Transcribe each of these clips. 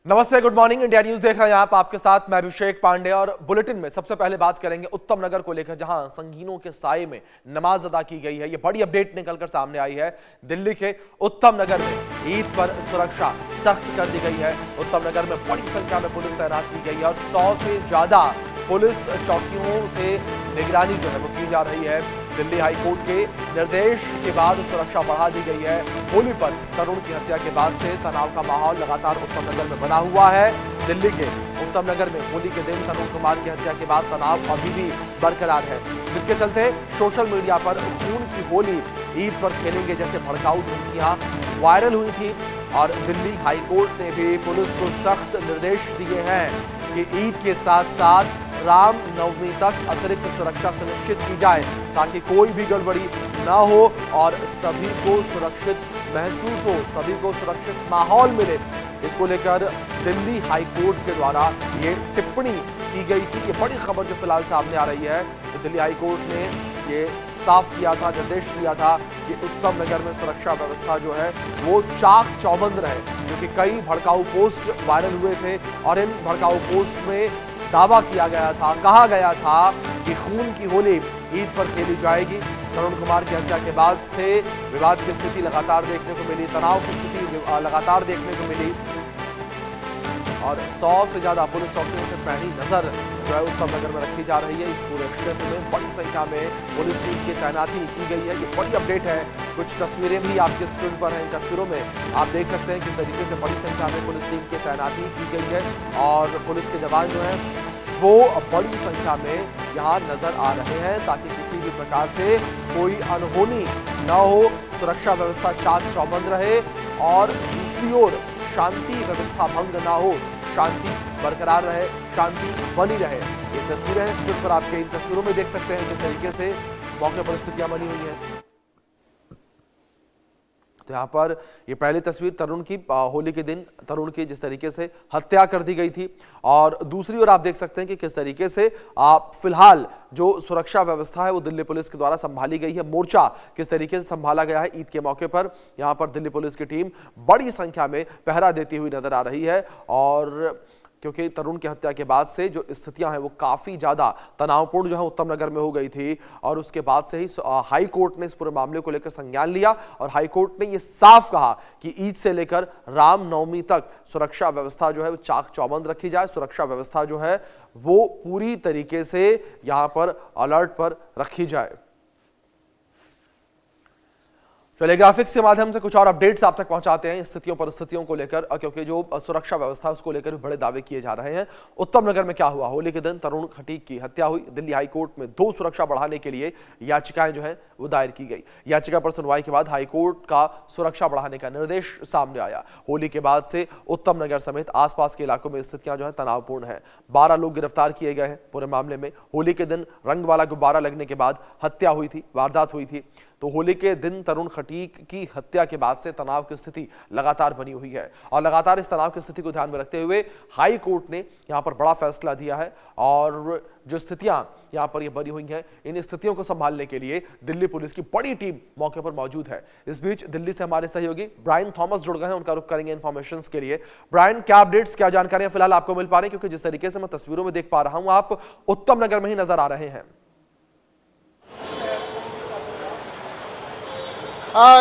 नमस्ते, good morning. India news देख रहे हैं आप, आपके साथ मैं अभिषेक पांडे। और बुलेटिन में सबसे पहले बात करेंगे उत्तम नगर को लेकर, जहां संगीनों के साए में नमाज अदा की गई है। ये बड़ी अपडेट निकलकर सामने आई है। दिल्ली के उत्तम नगर में ईद पर सुरक्षा सख्त कर दी गई है। उत्तम नगर में बड़ी संख्या में पुलिस तैनात की गई है और 100 से ज्यादा पुलिस चौकियों से निगरानी जो है वो की जा रही है। दिल्ली हाईकोर्ट के निर्देश के बाद सुरक्षा बढ़ा दी गई है। होली पर तरुण की हत्या के बाद से तनाव का माहौल लगातार उत्तम नगर में बना हुआ है। दिल्ली के उत्तम नगर में होली के दिन तरुण कुमार की हत्या के बाद तनाव अभी भी बरकरार है, जिसके चलते सोशल मीडिया पर खून की होली ईद पर खेलेंगे जैसे भड़काऊ धमकियां वायरल हुई थी। और दिल्ली हाईकोर्ट ने भी पुलिस को सख्त निर्देश दिए हैं कि ईद के साथ साथ राम नवमी तक अतिरिक्त सुरक्षा सुनिश्चित की जाए, ताकि कोई भी गड़बड़ी ना हो और सभी को सुरक्षित महसूस हो, सभी को सुरक्षित माहौल मिले। इसको लेकर दिल्ली हाईकोर्ट के द्वारा ये टिप्पणी की गई थी। ये बड़ी खबर जो फिलहाल सामने आ रही है, तो दिल्ली हाईकोर्ट ने ये साफ किया था, निर्देश दिया था कि उत्तम नगर में सुरक्षा व्यवस्था जो है वो चाक चौबंद रहे, क्योंकि कई भड़काऊ पोस्ट वायरल हुए थे और इन भड़काऊ पोस्ट में दावा किया गया था, कहा गया था कि खून की होली ईद पर खेली जाएगी। तरुण कुमार की हत्या के बाद से विवाद की स्थिति लगातार देखने को मिली, तनाव की स्थिति लगातार देखने को मिली और 100 से ज्यादा पुलिस चौकियों से पैनी नजर जो है उत्तम नगर में रखी जा रही है। इस पूरे क्षेत्र में बड़ी संख्या में पुलिस टीम की तैनाती की गई है। ये बड़ी अपडेट है। कुछ तस्वीरें भी आपके स्क्रीन पर हैं। इन तस्वीरों में आप देख सकते हैं किस तरीके से बड़ी संख्या में पुलिस टीम की तैनाती की गई है और पुलिस के जवान जो हैं वो बड़ी संख्या में यहाँ नजर आ रहे हैं, ताकि किसी भी प्रकार से कोई अनहोनी न हो, सुरक्षा व्यवस्था चाक चौबंद रहे और दूसरी ओर शांति व्यवस्था भंग ना हो, शांति बरकरार रहे, शांति बनी रहे। ये तस्वीरें हैं स्क्रीन पर आपके। इन तस्वीरों में देख सकते हैं किस तरीके से मौके पर स्थितियां बनी हुई हैं। तो यहाँ पर ये पहली तस्वीर तरुण की, होली के दिन तरुण की जिस तरीके से हत्या कर दी गई थी, और दूसरी ओर आप देख सकते हैं कि किस तरीके से फिलहाल जो सुरक्षा व्यवस्था है वो दिल्ली पुलिस के द्वारा संभाली गई है। मोर्चा किस तरीके से संभाला गया है ईद के मौके पर, यहाँ पर दिल्ली पुलिस की टीम बड़ी संख्या में पहरा देती हुई नजर आ रही है। और क्योंकि तरुण की हत्या के बाद से जो स्थितियां हैं वो काफी ज्यादा तनावपूर्ण जो है उत्तम नगर में हो गई थी, और उसके बाद से ही हाई कोर्ट ने इस पूरे मामले को लेकर संज्ञान लिया और हाई कोर्ट ने ये साफ कहा कि ईद से लेकर रामनवमी तक सुरक्षा व्यवस्था जो है वो चाक चौबंद रखी जाए। सुरक्षा व्यवस्था जो है वो पूरी तरीके से यहां पर अलर्ट पर रखी जाए। चलिए ग्राफिक्स के माध्यम से कुछ और अपडेट्स आप तक पहुंचाते हैं स्थितियों परिस्थितियों को लेकर, क्योंकि जो सुरक्षा व्यवस्था है उसको लेकर भी बड़े दावे किए जा रहे हैं। उत्तम नगर में क्या हुआ? होली के दिन तरुण खटीक की हत्या हुई। दिल्ली हाईकोर्ट में 2 सुरक्षा बढ़ाने के लिए याचिकाएं जो है वो दायर की गई। याचिका पर सुनवाई के बाद हाईकोर्ट का सुरक्षा बढ़ाने का निर्देश सामने आया। होली के बाद से उत्तम नगर समेत आसपास के इलाकों में स्थितियां जो है तनावपूर्ण है। 12 लोग गिरफ्तार किए गए हैं पूरे मामले में। होली के दिन रंग वाला गुब्बारा लगने के बाद हत्या हुई थी, वारदात हुई थी। तो होली के दिन तरुण खटीक की हत्या के बाद से तनाव की स्थिति लगातार बनी हुई है और लगातार इस तनाव की स्थिति को ध्यान में रखते हुए हाई कोर्ट ने यहां पर बड़ा फैसला दिया है। और जो स्थितियां यहां पर ये बनी हुई हैं, इन स्थितियों को संभालने के लिए दिल्ली पुलिस की बड़ी टीम मौके पर मौजूद है। इस बीच दिल्ली से हमारे सहयोगी ब्रायन थॉमस जुड़ गए हैं, उनका रुख करेंगे इन्फॉर्मेशन के लिए। ब्रायन, क्या अपडेट्स, क्या जानकारियां फिलहाल आपको मिल पा रही है? क्योंकि जिस तरीके से मैं तस्वीरों में देख पा रहा हूं आप उत्तम नगर में ही नजर आ रहे हैं।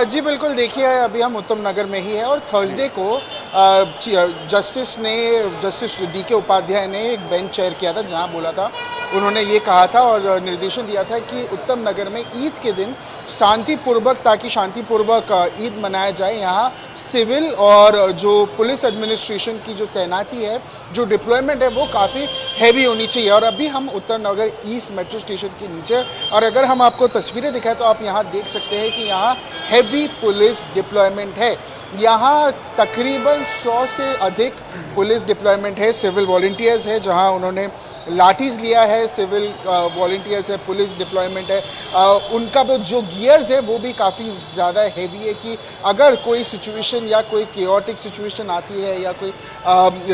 जी बिल्कुल, देखिए अभी हम उत्तम नगर में ही है और थर्सडे को जस्टिस DK उपाध्याय ने एक बेंच चेयर किया था, जहां बोला था, उन्होंने ये कहा था और निर्देशन दिया था कि उत्तम नगर में ईद के दिन शांतिपूर्वक, ताकि शांतिपूर्वक ईद मनाया जाए, यहाँ सिविल और जो पुलिस एडमिनिस्ट्रेशन की जो तैनाती है, जो डिप्लॉयमेंट है, वो काफ़ी हैवी होनी चाहिए। और अभी हम उत्तम नगर ईस्ट मेट्रो स्टेशन के नीचे, और अगर हम आपको तस्वीरें दिखाएं तो आप यहाँ देख सकते हैं कि यहाँ हैवी पुलिस डिप्लॉयमेंट है। यहाँ तकरीबन 100 से अधिक पुलिस डिप्लॉयमेंट है, सिविल वॉलंटियर्स है, जहाँ उन्होंने लाठीज़ लिया है, सिविल वॉलंटियर्स है, पुलिस डिप्लॉयमेंट है। उनका जो गियर्स है वो भी काफ़ी ज़्यादा हैवी है कि अगर कोई सिचुएशन या कोई केओटिक सिचुएशन आती है या कोई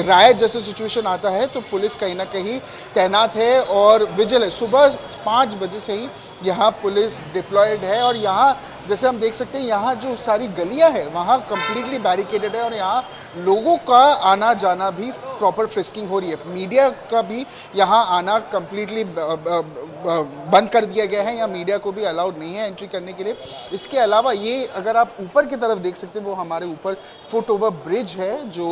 रायट जैसा सिचुएशन आता है तो पुलिस कहीं ना कहीं तैनात है और विजिल है। सुबह 5 बजे से ही यहाँ पुलिस डिप्लॉयड है और यहाँ जैसे हम देख सकते हैं यहाँ जो सारी गलियां हैं वहाँ कंप्लीटली बैरिकेडेड है और यहाँ लोगों का आना जाना भी प्रॉपर फ्रिस्किंग हो रही है। मीडिया का भी यहाँ आना कंप्लीटली बंद कर दिया गया है, या मीडिया को भी अलाउड नहीं है एंट्री करने के लिए। इसके अलावा ये अगर आप ऊपर की तरफ देख सकते हैं, वो हमारे ऊपर फुट ओवर ब्रिज है जो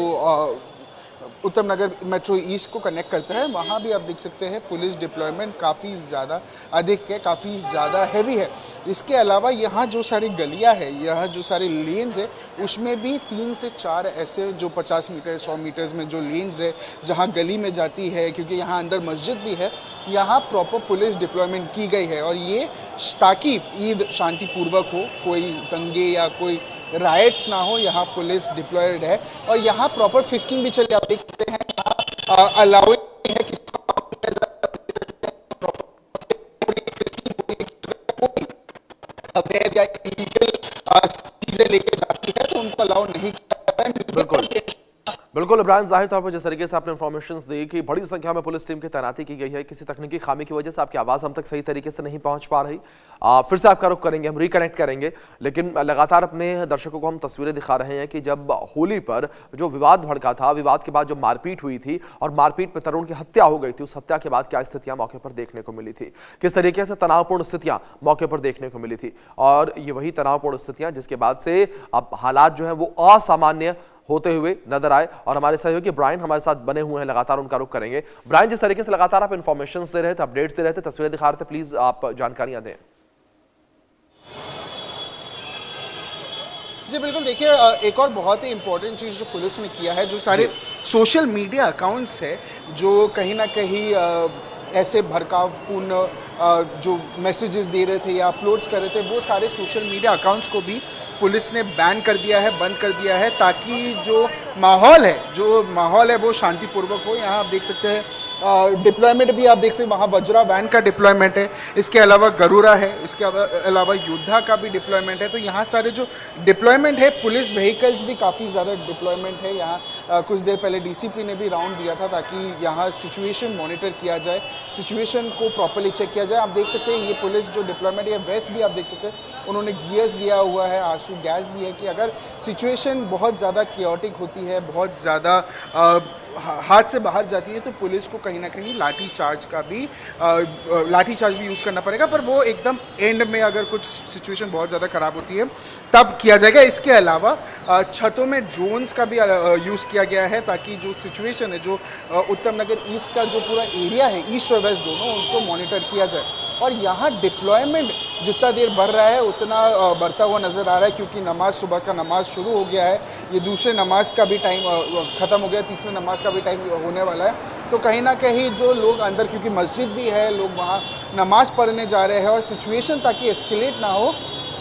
उत्तम नगर मेट्रो ईस्ट को कनेक्ट करता है। वहाँ भी आप देख सकते हैं पुलिस डिप्लॉयमेंट काफ़ी ज़्यादा अधिक है, काफ़ी ज़्यादा हैवी है। इसके अलावा यहाँ जो सारी गलियाँ हैं, यहाँ जो सारे लेन्स है, उसमें भी 3 से 4 ऐसे जो 50 मीटर 100 मीटर्स में जो लेन्स है जहाँ गली में जाती है, क्योंकि यहाँ अंदर मस्जिद भी है, यहाँ प्रॉपर पुलिस डिप्लॉयमेंट की गई है। और ये ताकि ईद शांतिपूर्वक हो, कोई दंगे या कोई राइट्स ना हो, यहाँ पुलिस डिप्लॉयड है। और यहाँ प्रॉपर फिस्किंग भी चले, आप देख सकते हैं यहाँ अलाउड है किसी अवैध या इलीगल चीजें लेके जाती है तो उनको अलाउ नहीं किया जाता है। बिल्कुल बिल्कुल इब्राहिम, जाहिर तौर पर जिस तरीके से आपने इन्फॉर्मेशन दी कि बड़ी संख्या में पुलिस टीम की तैनाती की गई है, किसी तकनीकी खामी की वजह से आपकी आवाज़ हम तक सही तरीके से नहीं पहुंच पा रही। फिर से आपका रुख करेंगे, हम रिकनेक्ट करेंगे, लेकिन लगातार अपने दर्शकों को हम तस्वीरें दिखा रहे हैं कि जब होली पर जो विवाद भड़का था, विवाद के बाद जो मारपीट हुई थी और मारपीट में तरुण की हत्या हो गई थी, उस हत्या के बाद क्या स्थितियां मौके पर देखने को मिली थी, किस तरीके से तनावपूर्ण स्थितियां मौके पर देखने को मिली थी। और ये वही तनावपूर्ण स्थितियां जिसके बाद से अब हालात जो है वो असामान्य होते हुए नजर आए। और हमारे सहयोगी ब्रायन हमारे साथ बने हुए हैं, लगातार उनका रुख करेंगे। ब्रायन, जिस तरीके से लगातार आप इन्फॉर्मेशन दे रहे थे, अपडेट्स दे रहे थे, तस्वीरें दिखा रहे थे, प्लीज आप जानकारियां दें। जी बिल्कुल, देखिए एक और बहुत ही इंपॉर्टेंट चीज़ जो पुलिस ने किया है, जो सारे सोशल मीडिया अकाउंट्स है जो कहीं ना कहीं ऐसे भड़कावपूर्ण जो मैसेजेस दे रहे थे या अपलोड्स कर रहे थे, वो सारे सोशल मीडिया अकाउंट्स को भी पुलिस ने बैन कर दिया है, बंद कर दिया है, ताकि जो माहौल है वो शांतिपूर्वक हो। यहाँ आप देख सकते हैं डिप्लॉयमेंट भी आप देख सकते हैं, वहाँ वज्रा वैन का डिप्लॉयमेंट है, इसके अलावा गरुड़ा है, इसके अलावा योद्धा का भी डिप्लॉयमेंट है। तो यहाँ सारे जो डिप्लॉयमेंट है, पुलिस व्हीकल्स भी काफ़ी ज़्यादा डिप्लॉयमेंट है। यहाँ कुछ देर पहले डीसीपी ने भी राउंड दिया था ताकि यहाँ सिचुएशन मॉनिटर किया जाए, सिचुएशन को प्रॉपर्ली चेक किया जाए। आप देख सकते हैं ये पुलिस जो डिप्लॉयमेंट है, वेस्ट भी आप देख सकते हैं उन्होंने गियर्स लिया हुआ है, आंसू गैस भी है, कि अगर सिचुएशन बहुत ज़्यादा क्योटिक होती है, बहुत ज़्यादा हाथ से बाहर जाती है, तो पुलिस को कहीं ना कहीं लाठी चार्ज भी यूज़ करना पड़ेगा। पर वो एकदम एंड में अगर कुछ सिचुएशन बहुत ज़्यादा ख़राब होती है तब किया जाएगा। इसके अलावा छतों में ड्रोन्स का भी यूज़ किया गया है, ताकि जो सिचुएशन है, जो उत्तम नगर ईस्ट का जो पूरा एरिया है, ईस्ट और वेस्ट दोनों, उनको मॉनिटर किया जाए। और यहाँ डिप्लॉयमेंट जितना देर बढ़ रहा है उतना बढ़ता हुआ नज़र आ रहा है, क्योंकि नमाज, सुबह का नमाज शुरू हो गया है, ये दूसरे नमाज का भी टाइम ख़त्म हो गया, तीसरे नमाज का भी टाइम होने वाला है। तो कहीं ना कहीं जो लोग अंदर, क्योंकि मस्जिद भी है, लोग वहाँ नमाज पढ़ने जा रहे हैं, और सिचुएशन ताकि एस्केलेट ना हो,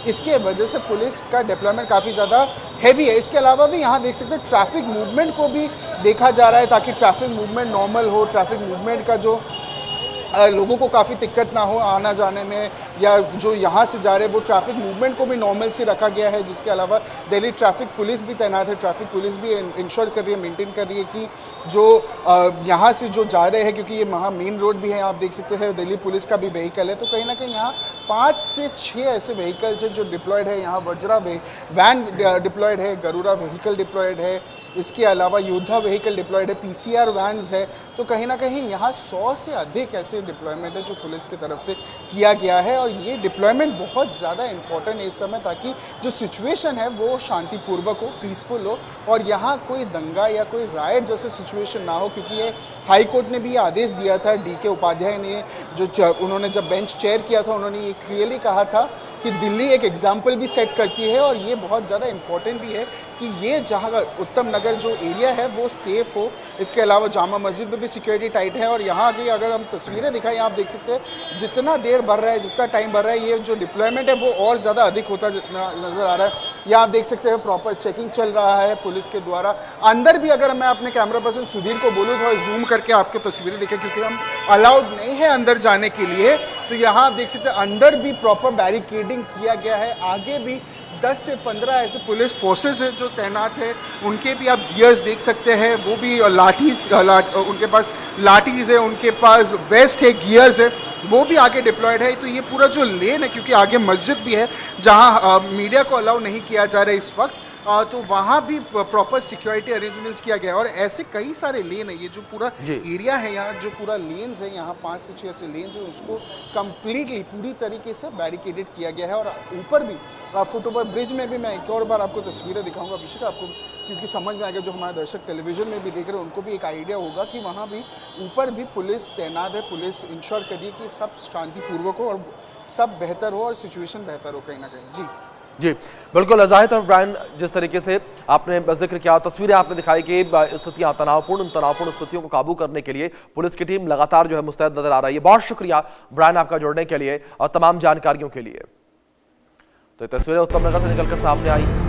इसके वजह से पुलिस का डिप्लॉयमेंट काफ़ी ज़्यादा हैवी है। इसके अलावा भी यहाँ देख सकते हैं ट्रैफिक मूवमेंट को भी देखा जा रहा है, ताकि ट्रैफिक मूवमेंट नॉर्मल हो, ट्रैफिक मूवमेंट का जो लोगों को काफ़ी दिक्कत ना हो आना जाने में, या जो यहाँ से जा रहे हैं वो ट्रैफिक मूवमेंट को भी नॉर्मल से रखा गया है। जिसके अलावा दिल्ली ट्रैफिक पुलिस भी तैनात है, ट्रैफिक पुलिस भी इंश्योर कर रही है, मेंटेन कर रही है कि जो यहाँ से जो जा रहे हैं, क्योंकि ये वहाँ मेन रोड भी है, आप देख सकते हैं दिल्ली पुलिस का भी व्हीकल है, तो कहीं ना कहीं यहाँ 5 से 6 ऐसे व्हीकल्स हैं जो डिप्लॉयड है। यहाँ वज्रा वैन डिप्लॉयड है, गरुड़ा व्हीकल डिप्लॉयड है, इसके अलावा योद्धा व्हीकल डिप्लॉयड है, पीसीआर वैन्स है। तो कहीं ना कहीं यहाँ 100 से अधिक ऐसे डिप्लॉयमेंट है जो पुलिस की तरफ से किया गया है। और ये डिप्लॉयमेंट बहुत ज़्यादा इंपॉर्टेंट है इस समय, ताकि जो सिचुएशन है वो शांतिपूर्वक हो, पीसफुल हो, और यहाँ कोई दंगा या कोई राइट जैसे सिचुएशन ना हो। क्योंकि ये हाई कोर्ट ने भी ये आदेश दिया था, डीके उपाध्याय ने, जो उन्होंने जब बेंच चेयर किया था, उन्होंने ये क्लियरली कहा था कि दिल्ली एक एग्जाम्पल भी सेट करती है, और ये बहुत ज़्यादा इम्पोर्टेंट भी है कि ये जहाँ उत्तम नगर जो एरिया है वो सेफ़ हो। इसके अलावा जामा मस्जिद में भी सिक्योरिटी टाइट है। और यहाँ की अगर हम तस्वीरें दिखाएं, आप देख सकते हैं जितना देर बढ़ रहा है, जितना टाइम बढ़ रहा है, ये जो डिप्लॉयमेंट है वो और ज़्यादा अधिक होता नज़र आ रहा है। यहाँ आप देख सकते हैं प्रॉपर चेकिंग चल रहा है पुलिस के द्वारा। अंदर भी अगर मैं अपने कैमरा पर्सन सुधीर को बोलूँ थोड़ा जूम करके आपको तस्वीरें दिखें, क्योंकि हम अलाउड नहीं है अंदर जाने के लिए, तो यहाँ आप देख सकते हैं अंदर भी प्रॉपर बैरिकेडिंग किया गया है। आगे भी 10 से 15 ऐसे पुलिस फोर्सेस है जो तैनात है, उनके भी आप गियर्स देख सकते हैं, वो भी उनके पास लाठीज़ है, उनके पास वेस्ट है, गियर्स है। वो भी आगे डिप्लॉयड है। तो ये पूरा जो लेन है, क्योंकि आगे मस्जिद भी है जहाँ मीडिया को अलाउ नहीं किया जा रहा है इस वक्त, तो वहाँ भी प्रॉपर सिक्योरिटी अरेंजमेंट्स किया गया है। और ऐसे कई सारे लेन है, ये जो पूरा एरिया है यहाँ, जो पूरा लेन्स है यहाँ 5 से 6 ऐसे लेन्स है, उसको कम्प्लीटली पूरी तरीके से बैरिकेडेड किया गया है। और ऊपर भी फुट ओवर ब्रिज में भी मैं एक और बार आपको तस्वीरें दिखाऊंगा अभिषेक, आपको क्योंकि समझ में आ गया, जो हमारे दर्शक टेलीविजन में भी देख रहे हैं उनको भी एक आइडिया होगा कि वहाँ भी ऊपर भी पुलिस तैनात है। पुलिस इंश्योर करिए कि सब शांतिपूर्वक हो और सब बेहतर हो और सिचुएशन बेहतर हो कहीं ना कहीं। जी जी बिल्कुल जाहिद और ब्रायन, जिस तरीके से आपने जिक्र किया, तस्वीरें आपने दिखाई कि स्थितियां तनावपूर्ण स्थितियों को काबू करने के लिए पुलिस की टीम लगातार जो है मुस्तैद नजर आ रही है। बहुत शुक्रिया ब्रायन आपका जुड़ने के लिए और तमाम जानकारियों के लिए। तो ये तस्वीरें उत्तम नगर से निकलकर सामने आई।